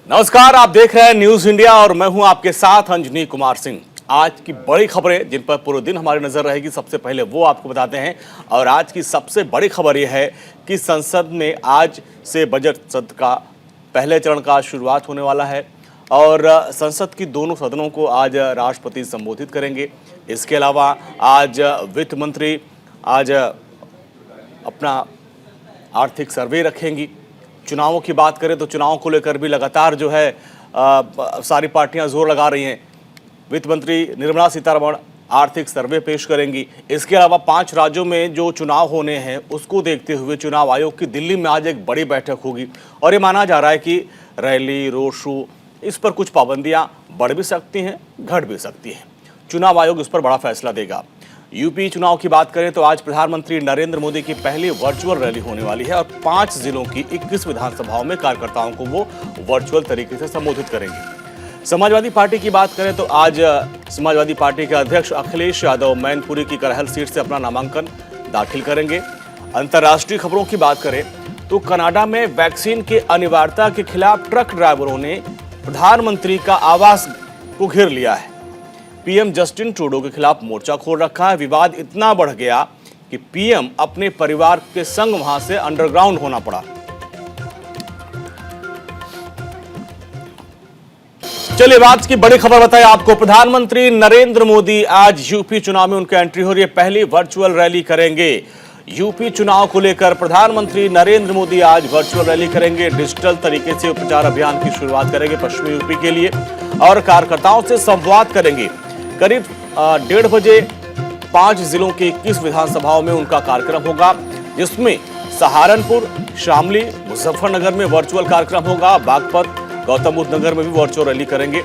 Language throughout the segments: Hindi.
नमस्कार, आप देख रहे हैं न्यूज इंडिया और मैं हूं आपके साथ अंजनी कुमार सिंह। आज की बड़ी खबरें जिन पर पूरे दिन हमारी नजर रहेगी, सबसे पहले वो आपको बताते हैं। और आज की सबसे बड़ी खबर यह है कि संसद में आज से बजट सत्र का पहले चरण का शुरुआत होने वाला है और संसद की दोनों सदनों को आज राष्ट्रपति संबोधित करेंगे। इसके अलावा आज वित्त मंत्री आज अपना आर्थिक सर्वे रखेंगी। चुनावों की बात करें तो चुनाव को लेकर भी लगातार जो है सारी पार्टियां जोर लगा रही हैं। वित्त मंत्री निर्मला सीतारमण आर्थिक सर्वे पेश करेंगी। इसके अलावा 5 राज्यों में जो चुनाव होने हैं उसको देखते हुए चुनाव आयोग की दिल्ली में आज एक बड़ी बैठक होगी और ये माना जा रहा है कि रैली, रोड शो, इस पर कुछ पाबंदियां बढ़ भी सकती हैं, घट भी सकती हैं। चुनाव आयोग इस पर बड़ा फैसला देगा। यूपी चुनाव की बात करें तो आज प्रधानमंत्री नरेंद्र मोदी की पहली वर्चुअल रैली होने वाली है और 5 जिलों की 21 विधानसभाओं में कार्यकर्ताओं को वो वर्चुअल तरीके से संबोधित करेंगे। समाजवादी पार्टी की बात करें तो आज समाजवादी पार्टी के अध्यक्ष अखिलेश यादव मैनपुरी की करहल सीट से अपना नामांकन दाखिल करेंगे। अंतर्राष्ट्रीय खबरों की बात करें तो कनाडा में वैक्सीन के अनिवार्यता के खिलाफ ट्रक ड्राइवरों ने प्रधानमंत्री का आवास को घेर लिया है। पीएम जस्टिन ट्रूडो के खिलाफ मोर्चा खोल रखा है। विवाद इतना बढ़ गया कि पीएम अपने परिवार के संग वहां से अंडरग्राउंड होना पड़ा। चलिए बात की बड़ी खबर बताएं आपको। प्रधानमंत्री नरेंद्र मोदी आज यूपी चुनाव में उनकी एंट्री हो रही है। पहली वर्चुअल रैली करेंगे। यूपी चुनाव को लेकर प्रधानमंत्री नरेंद्र मोदी आज वर्चुअल रैली करेंगे। डिजिटल तरीके से प्रचार अभियान की शुरुआत करेंगे पश्चिमी यूपी के लिए और कार्यकर्ताओं से संवाद करेंगे। करीब 1:30 बजे 5 जिलों के 21 विधानसभाओं में उनका कार्यक्रम होगा, जिसमें सहारनपुर, शामली, मुजफ्फरनगर में वर्चुअल कार्यक्रम होगा। बागपत, गौतम बुद्ध नगर में भी वर्चुअल रैली करेंगे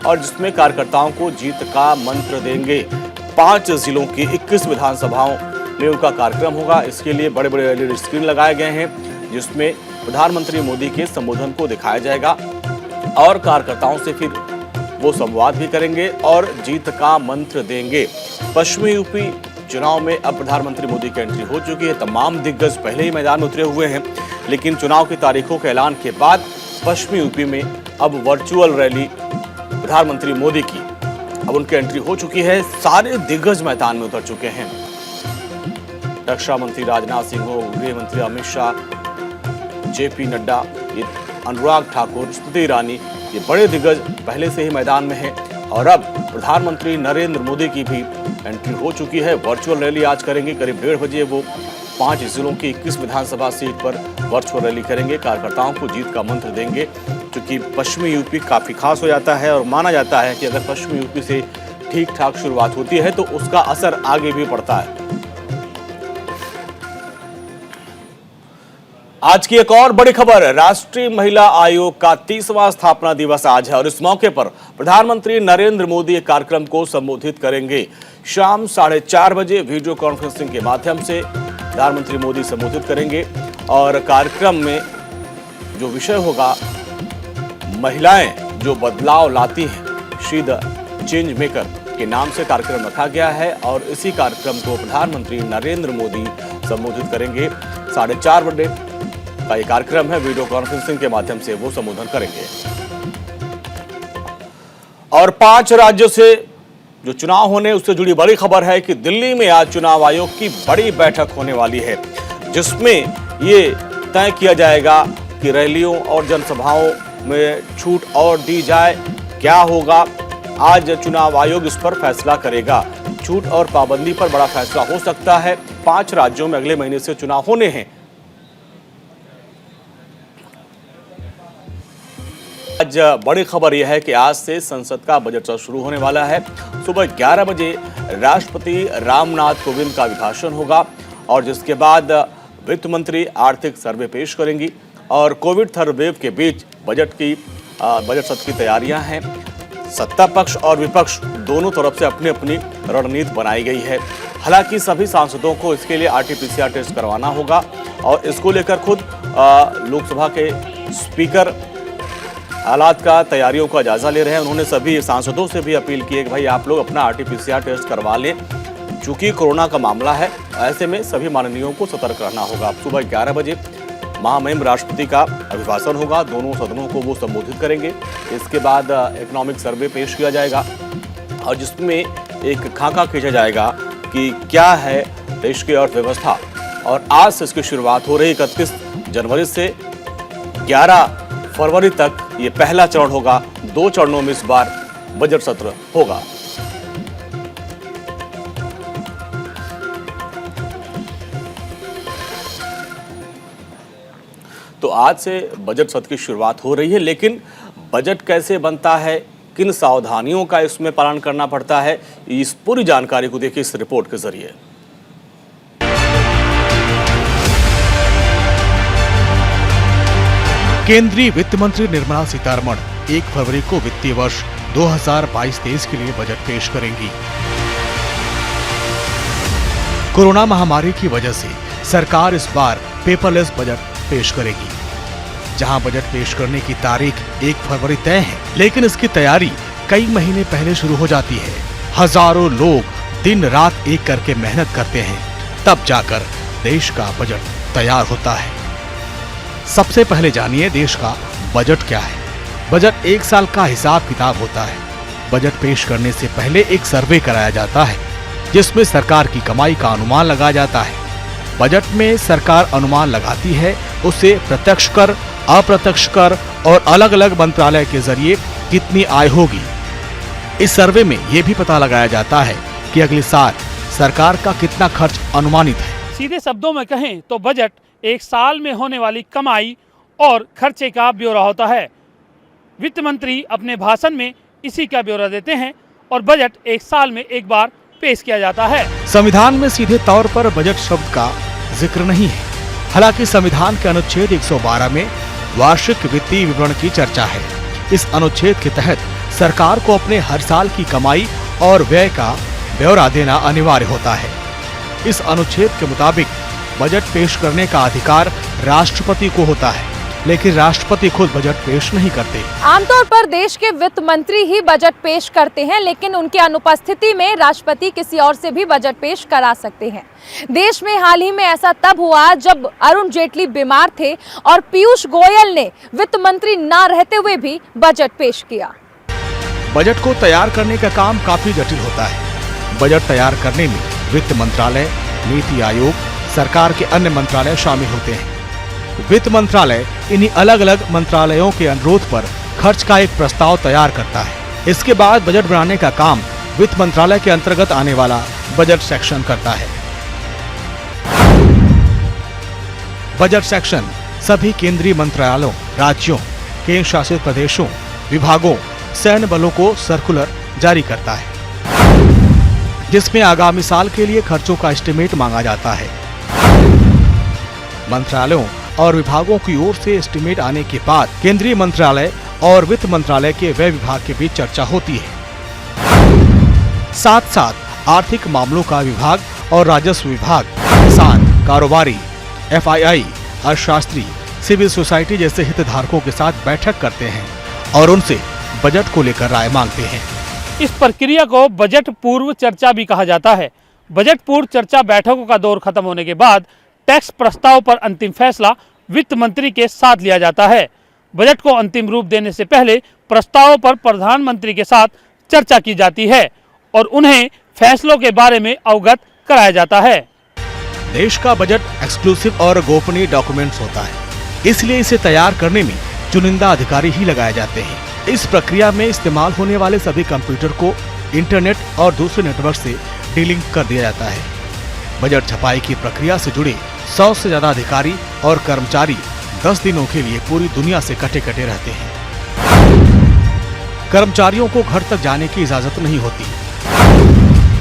और जिसमें कार्यकर्ताओं को जीत का मंत्र देंगे। 5 जिलों की 21 विधानसभाओं में उनका कार्यक्रम होगा। इसके लिए बड़े बड़े एलईडी स्क्रीन लगाए गए हैं, जिसमें प्रधानमंत्री मोदी के संबोधन को दिखाया जाएगा और कार्यकर्ताओं से फिर वो संवाद भी करेंगे और जीत का मंत्र देंगे। पश्चिमी यूपी चुनाव में अब प्रधानमंत्री मोदी की एंट्री हो चुकी है। तमाम दिग्गज पहले ही मैदान में उतरे हुए हैं, लेकिन चुनाव की तारीखों के ऐलान के बाद पश्चिमी यूपी में अब वर्चुअल रैली प्रधानमंत्री मोदी की अब उनकी एंट्री हो चुकी है। सारे दिग्गज मैदान में उतर चुके हैं। रक्षा मंत्री राजनाथ सिंह हो, गृह मंत्री अमित शाह, जेपी नड्डा, अनुराग ठाकुर, स्मृति ईरानी, ये बड़े दिग्गज पहले से ही मैदान में हैं और अब प्रधानमंत्री नरेंद्र मोदी की भी एंट्री हो चुकी है। वर्चुअल रैली आज करेंगे। करीब 1:30 बजे वो 5 जिलों की 21 विधानसभा सीट पर वर्चुअल रैली करेंगे। कार्यकर्ताओं को जीत का मंत्र देंगे, क्योंकि पश्चिमी यूपी काफी खास हो जाता है और माना जाता है कि अगर पश्चिमी यूपी से ठीक ठाक शुरुआत होती है तो उसका असर आगे भी पड़ता है। आज की एक और बड़ी खबर, राष्ट्रीय महिला आयोग का 30वां स्थापना दिवस आज है और इस मौके पर प्रधानमंत्री नरेंद्र मोदी एक कार्यक्रम को संबोधित करेंगे। शाम 4:30 बजे वीडियो कॉन्फ्रेंसिंग के माध्यम से प्रधानमंत्री मोदी संबोधित करेंगे और कार्यक्रम में जो विषय होगा, महिलाएं जो बदलाव लाती हैं, शी द चेंज मेकर के नाम से कार्यक्रम रखा गया है और इसी कार्यक्रम को प्रधानमंत्री नरेंद्र मोदी संबोधित करेंगे। 4:30 बजे का ये कार्यक्रम है। वीडियो कॉन्फ्रेंसिंग के माध्यम से वो संबोधन करेंगे। और 5 राज्यों से जो चुनाव होने उससे जुड़ी बड़ी खबर है कि दिल्ली में आज चुनाव आयोग की बड़ी बैठक होने वाली है, जिसमें ये तय किया जाएगा कि रैलियों और जनसभाओं में छूट और दी जाए, क्या होगा। आज चुनाव आयोग इस पर फैसला करेगा। छूट और पाबंदी पर बड़ा फैसला हो सकता है। 5 राज्यों में अगले महीने से चुनाव होने हैं। आज बड़ी खबर यह है कि आज से संसद का बजट सत्र शुरू होने वाला है। सुबह 11 बजे राष्ट्रपति रामनाथ कोविंद का अभिभाषण होगा और जिसके बाद वित्त मंत्री आर्थिक सर्वे पेश करेंगी और कोविड थर्ड वेव के बीच बजट सत्र की तैयारियां हैं। सत्ता पक्ष और विपक्ष दोनों तरफ से अपनी अपनी रणनीति बनाई गई है। हालांकि सभी सांसदों को इसके लिए RT-PCR टेस्ट करवाना होगा और इसको लेकर खुद लोकसभा के स्पीकर हालात का तैयारियों का जायजा ले रहे हैं। उन्होंने सभी सांसदों से भी अपील की है कि भाई आप लोग अपना RT-PCR टेस्ट करवा लें, चूंकि कोरोना का मामला है। ऐसे में सभी माननीयों को सतर्क रहना होगा। सुबह 11 बजे महामहिम राष्ट्रपति का अभिभाषण होगा, दोनों सदनों को वो संबोधित करेंगे। इसके बाद इकोनॉमिक सर्वे पेश किया जाएगा और जिसमें एक खाका खींचा जाएगा कि क्या है देश की अर्थव्यवस्था। और आज से इसकी शुरुआत हो रही 31 जनवरी से 11 फरवरी तक ये पहला चरण होगा। 2 चरणों में इस बार बजट सत्र होगा। तो आज से बजट सत्र की शुरुआत हो रही है, लेकिन बजट कैसे बनता है, किन सावधानियों का इसमें पालन करना पड़ता है, इस पूरी जानकारी को देखिए इस रिपोर्ट के जरिए। केंद्रीय वित्त मंत्री निर्मला सीतारमण 1 फरवरी को वित्तीय वर्ष 2022-23 के लिए बजट पेश करेंगी। कोरोना महामारी की वजह से सरकार इस बार पेपरलेस बजट पेश करेगी। जहां बजट पेश करने की तारीख 1 फरवरी तय है, लेकिन इसकी तैयारी कई महीने पहले शुरू हो जाती है। हजारों लोग दिन रात एक करके मेहनत करते हैं, तब जाकर देश का बजट तैयार होता है। सबसे पहले जानिए देश का बजट क्या है। बजट 1 साल का हिसाब किताब होता है। बजट पेश करने से पहले एक सर्वे कराया जाता है, जिसमें सरकार की कमाई का अनुमान लगाया जाता है। बजट में सरकार अनुमान लगाती है उसे प्रत्यक्ष कर, अप्रत्यक्ष कर और अलग अलग मंत्रालय के जरिए कितनी आय होगी। इस सर्वे में यह भी पता लगाया जाता है कि अगले साल सरकार का कितना खर्च अनुमानित है। सीधे शब्दों में कहें तो बजट 1 साल में होने वाली कमाई और खर्चे का ब्यौरा होता है। वित्त मंत्री अपने भाषण में इसी का ब्यौरा देते हैं और बजट 1 साल में एक बार पेश किया जाता है। संविधान में सीधे तौर पर बजट शब्द का जिक्र नहीं है। हालांकि संविधान के अनुच्छेद 112 में वार्षिक वित्तीय विवरण की चर्चा है। इस अनुच्छेद के तहत सरकार को अपने हर साल की कमाई और व्यय का ब्यौरा देना अनिवार्य होता है। इस अनुच्छेद के मुताबिक बजट पेश करने का अधिकार राष्ट्रपति को होता है, लेकिन राष्ट्रपति खुद बजट पेश नहीं करते। आमतौर पर देश के वित्त मंत्री ही बजट पेश करते हैं, लेकिन उनकी अनुपस्थिति में राष्ट्रपति किसी और से भी बजट पेश करा सकते हैं। देश में हाल ही में ऐसा तब हुआ जब अरुण जेटली बीमार थे और पीयूष गोयल ने वित्त मंत्री न रहते हुए भी बजट पेश किया। बजट को तैयार करने का काम काफी जटिल होता है। बजट तैयार करने में वित्त मंत्रालय, नीति आयोग, सरकार के अन्य मंत्रालय शामिल होते हैं। वित्त मंत्रालय इन्हीं अलग अलग मंत्रालयों के अनुरोध पर खर्च का एक प्रस्ताव तैयार करता है। इसके बाद बजट बनाने का काम वित्त मंत्रालय के अंतर्गत आने वाला बजट सेक्शन करता है। बजट सेक्शन सभी केंद्रीय मंत्रालयों, राज्यों, केंद्र शासित प्रदेशों, विभागों, सैन्य बलों को सर्कुलर जारी करता है, जिसमें आगामी साल के लिए खर्चों का एस्टीमेट मांगा जाता है। मंत्रालयों और विभागों की ओर से एस्टीमेट आने के बाद केंद्रीय मंत्रालय और वित्त मंत्रालय के व्यय विभाग के बीच चर्चा होती है। साथ साथ आर्थिक मामलों का विभाग और राजस्व विभाग, किसान, कारोबारी, FII, अर्थशास्त्री, सिविल सोसाइटी जैसे हितधारकों के साथ बैठक करते हैं और उनसे बजट को लेकर राय मांगते हैं। इस प्रक्रिया को बजट पूर्व चर्चा भी कहा जाता है। बजट पूर्व चर्चा बैठकों का दौर खत्म होने के बाद टैक्स प्रस्ताव पर अंतिम फैसला वित्त मंत्री के साथ लिया जाता है। बजट को अंतिम रूप देने से पहले प्रस्तावों पर प्रधानमंत्री के साथ चर्चा की जाती है और उन्हें फैसलों के बारे में अवगत कराया जाता है। देश का बजट एक्सक्लूसिव और गोपनीय डॉक्यूमेंट्स होता है, इसलिए इसे तैयार करने में चुनिंदा अधिकारी ही लगाए जाते हैं। इस प्रक्रिया में इस्तेमाल होने वाले सभी कंप्यूटर को इंटरनेट और दूसरे नेटवर्क से डीलिंक कर दिया जाता है। बजट छपाई की प्रक्रिया से जुड़े 100 से ज्यादा अधिकारी और कर्मचारी 10 दिनों के लिए पूरी दुनिया से कटे कटे रहते हैं। कर्मचारियों को घर तक जाने की इजाजत नहीं होती।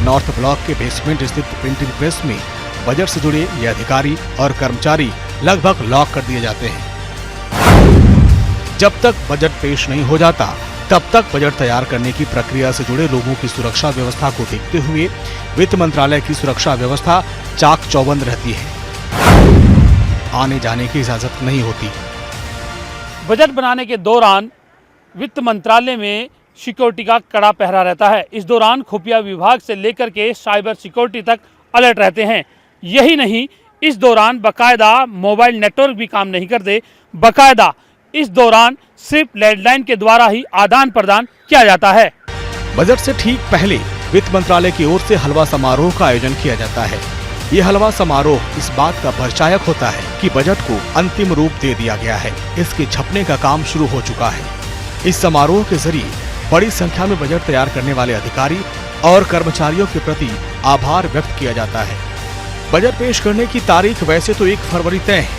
नॉर्थ ब्लॉक के बेसमेंट स्थित प्रिंटिंग प्रेस में बजट से जुड़े ये अधिकारी और कर्मचारी लगभग लॉक कर दिए जाते हैं। जब तक बजट पेश नहीं हो जाता, तब तक बजट तैयार करने की प्रक्रिया से जुड़े लोगों की सुरक्षा व्यवस्था को देखते हुए वित्त मंत्रालय की सुरक्षा व्यवस्था चाक चौबंद रहती है। आने जाने की इजाजत नहीं होती। बजट बनाने के दौरान वित्त मंत्रालय में सिक्योरिटी का कड़ा पहरा रहता है। इस दौरान खुफिया विभाग से लेकर के साइबर सिक्योरिटी तक अलर्ट रहते हैं। यही नहीं, इस दौरान बाकायदा मोबाइल नेटवर्क भी काम नहीं करते। बाकायदा इस दौरान सिर्फ लैंडलाइन के द्वारा ही आदान प्रदान किया जाता है। बजट से ठीक पहले वित्त मंत्रालय की ओर से हलवा समारोह का आयोजन किया जाता है। ये हलवा समारोह इस बात का परिचायक होता है कि बजट को अंतिम रूप दे दिया गया है। इसके छपने का काम शुरू हो चुका है। इस समारोह के जरिए बड़ी संख्या में बजट तैयार करने वाले अधिकारी और कर्मचारियों के प्रति आभार व्यक्त किया जाता है। बजट पेश करने की तारीख वैसे तो 1 फरवरी तय है,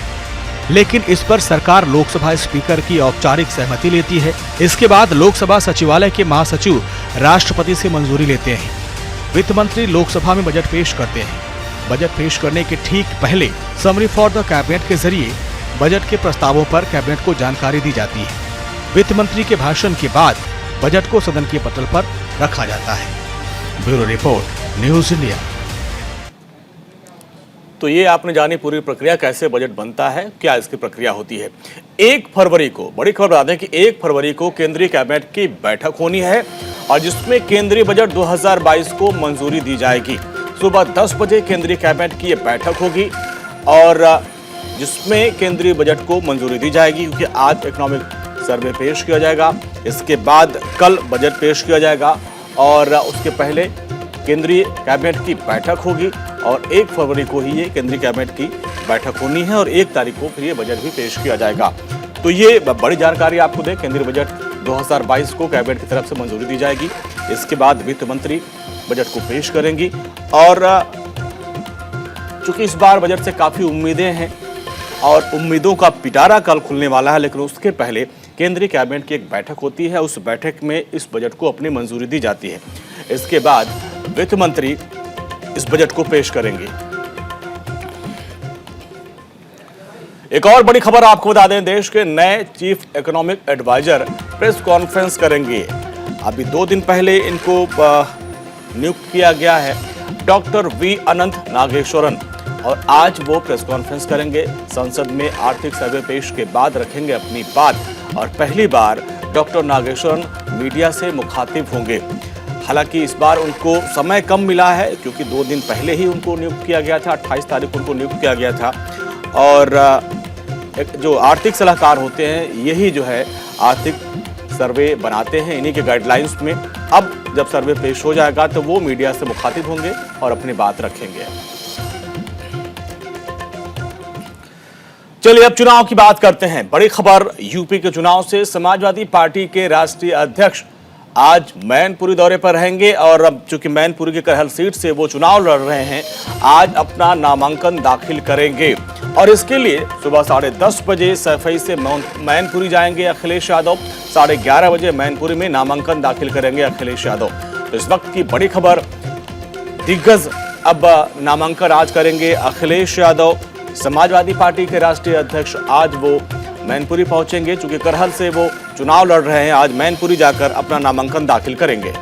लेकिन इस पर सरकार लोकसभा स्पीकर की औपचारिक सहमति लेती है। इसके बाद लोकसभा सचिवालय के महासचिव राष्ट्रपति से मंजूरी लेते हैं। वित्त मंत्री लोकसभा में बजट पेश करते हैं। बजट पेश करने के ठीक पहले समरी फॉर द कैबिनेट के जरिए बजट के प्रस्तावों पर कैबिनेट को जानकारी दी जाती है। वित्त मंत्री के भाषण के बाद बजट को सदन के पटल पर रखा जाता है। Bureau report, news India. तो ये आपने जानी पूरी प्रक्रिया, कैसे बजट बनता है, क्या इसकी प्रक्रिया होती है। 1 फरवरी को, बड़ी खबर बता दें कि 1 फरवरी को केंद्रीय कैबिनेट की बैठक होनी है और जिसमें केंद्रीय बजट 2022 को मंजूरी दी जाएगी। सुबह 10 बजे केंद्रीय कैबिनेट की ये बैठक होगी और जिसमें केंद्रीय बजट को मंजूरी दी जाएगी, क्योंकि आज इकोनॉमिक सर्वे पेश किया जाएगा, इसके बाद कल बजट पेश किया जाएगा और उसके पहले केंद्रीय कैबिनेट की बैठक होगी और 1 फरवरी को ही ये केंद्रीय कैबिनेट की बैठक होनी है और 1 तारीख को फिर ये बजट भी पेश किया जाएगा। तो ये बड़ी जानकारी आपको दें, केंद्रीय बजट 2022 को कैबिनेट की तरफ से मंजूरी दी जाएगी। इसके बाद वित्त मंत्री बजट को पेश करेंगी और चूंकि इस बार बजट से काफ़ी उम्मीदें हैं और उम्मीदों का पिटारा कल खुलने वाला है, लेकिन उसके पहले केंद्रीय कैबिनेट की एक बैठक होती है। उस बैठक में इस बजट को अपनी मंजूरी दी जाती है। इसके बाद वित्त मंत्री इस बजट को पेश करेंगे। एक और बड़ी खबर आपको बता दें, देश के नए chief economic adviser press conference करेंगे। अभी 2 दिन पहले इनको नियुक्त किया गया है डॉक्टर वी अनंत नागेश्वरन और आज वो प्रेस कॉन्फ्रेंस करेंगे। संसद में आर्थिक सर्वे पेश के बाद रखेंगे अपनी बात और पहली बार डॉक्टर नागेश्वरन मीडिया से मुखातिब होंगे। हालांकि इस बार उनको समय कम मिला है क्योंकि 2 दिन पहले ही उनको नियुक्त किया गया था, 28 तारीख को उनको नियुक्त किया गया था और जो आर्थिक सलाहकार होते हैं यही जो है आर्थिक सर्वे बनाते हैं, इन्हीं के गाइडलाइंस में। अब जब सर्वे पेश हो जाएगा तो वो मीडिया से मुखातिब होंगे और अपनी बात रखेंगे। चलिए अब चुनाव की बात करते हैं। बड़ी खबर यूपी के चुनाव से। समाजवादी पार्टी के राष्ट्रीय अध्यक्ष आज मैनपुरी दौरे पर रहेंगे और अब चूंकि मैनपुरी की करहल सीट से वो चुनाव लड़ रहे हैं, आज अपना नामांकन दाखिल करेंगे और इसके लिए सुबह 10:30 बजे सैफई से मैनपुरी जाएंगे अखिलेश यादव। 11:30 बजे मैनपुरी में नामांकन दाखिल करेंगे अखिलेश यादव। तो इस वक्त की बड़ी खबर, दिग्गज अब नामांकन आज करेंगे अखिलेश यादव। समाजवादी पार्टी के राष्ट्रीय अध्यक्ष आज वो मैनपुरी पहुंचेंगे, चूंकि करहल से वो चुनाव लड़ रहे हैं। आज मैनपुरी जाकर अपना नामांकन दाखिल करेंगे।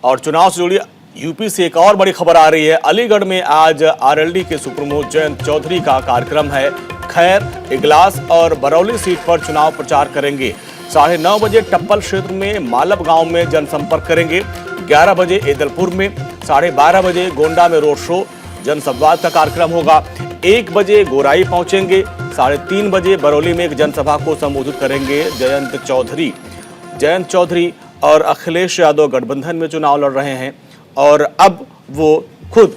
और चुनाव से जुड़ी यूपी से एक और बड़ी खबर आ रही है। अलीगढ़ में आज आरएलडी के सुप्रीमो जयंत चौधरी का कार्यक्रम है। खैर, इगलास और बरौली सीट पर चुनाव प्रचार करेंगे। 9:30 बजे टप्पल क्षेत्र में मालब गांव में जनसंपर्क करेंगे। 11 बजे ईदलपुर में, 12:30 बजे गोंडा में रोड शो जनसंवाद का कार्यक्रम होगा। 1 बजे गोराई पहुंचेंगे। 3:30 बजे बरौली में एक जनसभा को संबोधित करेंगे जयंत चौधरी। जयंत चौधरी और अखिलेश यादव गठबंधन में चुनाव लड़ रहे हैं और अब वो खुद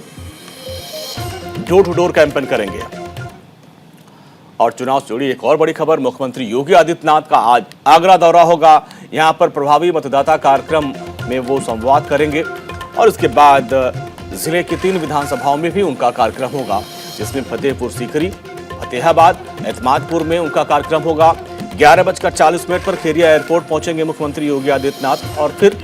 डोर टू डोर कैंपेन करेंगे। और चुनाव से जुड़ी एक और बड़ी खबर, मुख्यमंत्री योगी आदित्यनाथ का आज आगरा दौरा होगा। यहां पर प्रभावी मतदाता कार्यक्रम में वो संवाद करेंगे और इसके बाद जिले की 3 विधानसभाओं में भी उनका कार्यक्रम होगा, जिसमें फतेहपुर सीकरी, फतेहाबाद, एतमादपुर में उनका कार्यक्रम होगा। 11:40 पर खेरिया एयरपोर्ट पहुंचेंगे मुख्यमंत्री योगी आदित्यनाथ और फिर